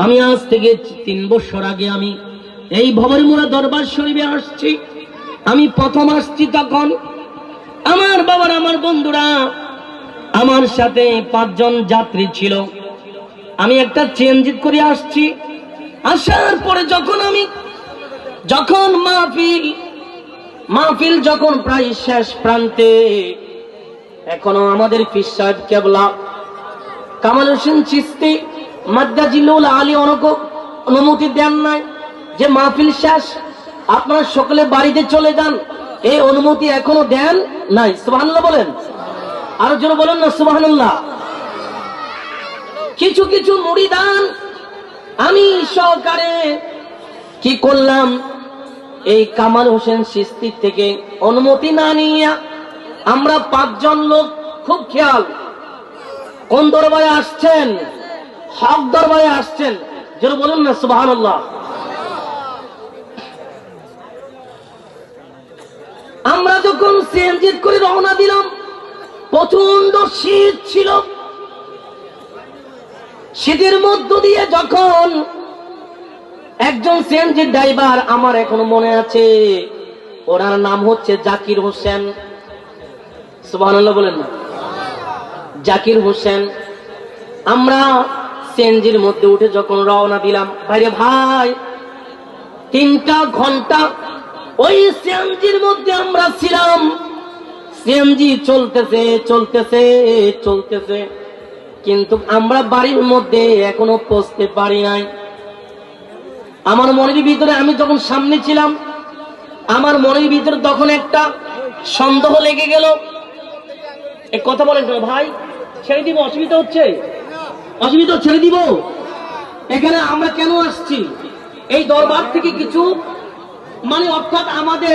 আমি আজ থেকে 3 বছর আগে আমি এই ভবরমুড়া দরবার শরীফে আসছি। আমি প্রথম আসছি তখন আমার বাবার আমার বন্ধুরা আমার সাথে 5 জন যাত্রী ছিল। আমি একটা চেঞ্জিত করে আসছি। আসার পরে যখন মাহফিল যখন প্রায় শেষ প্রান্তে, এখনো আমাদের পীর সাহেব কেবলা কামাল হোসেন চিশতি মাদ্দাজিলুল আলী অনুমতি দেন নাই যে মাহফিল শেষ, আপনারা সকলে বাড়িতে চলে যান। এই অনুমতি এখনো দেন নাই। সুবহানাল্লাহ বলেন, আরো জোরে বলেন না সুবহানাল্লাহ। কিছু কিছু মুরিদান আমি সহকারে কি করলাম, এই কামাল হোসেন চিশতি থেকে অনুমতি না নিয়ে আমরা 5 জন লোক, খুব খেয়াল, কোন দরবারে আসছেন? হক দরবারে আসছেন। জোরে বলুন না সুবহানাল্লাহ। আমরা যখন সিএনজিত করে রওনা দিলাম, প্রচন্ড শীত ছিল। শীতের মধ্য দিয়ে যখন একজন সিএনজি ড্রাইভার, আমার এখনো মনে আছে, ওনার নাম হচ্ছে জাকির হোসেন। সুবহানাল্লাহ বলেন না। জাকির হোসেন, আমরা সিএনজির মধ্যে উঠে যখন রওনা দিলাম, ভাইরে ভাই 3টা ঘন্টা ওই সিএনজির মধ্যে আমরা ছিলাম। সিএনজি চলতেছে চলতেছে চলতেছে, কিন্তু আমরা বাড়ির মধ্যে এখনো পৌঁছতে পারি নাই। আমার মনের ভিতরে, আমি যখন সামনে ছিলাম, আমার মনের ভিতরে তখন একটা সন্দেহ লেগে গেল। এই কথা বলেন কেন ভাই? ছেড়ে দিব? অসুবিধা হচ্ছে? অসুবিধা ছেড়ে দিব? এখানে আমরা কেন আসছি? এই দরবার থেকে কিছু, মানে অর্থাৎ আমাদের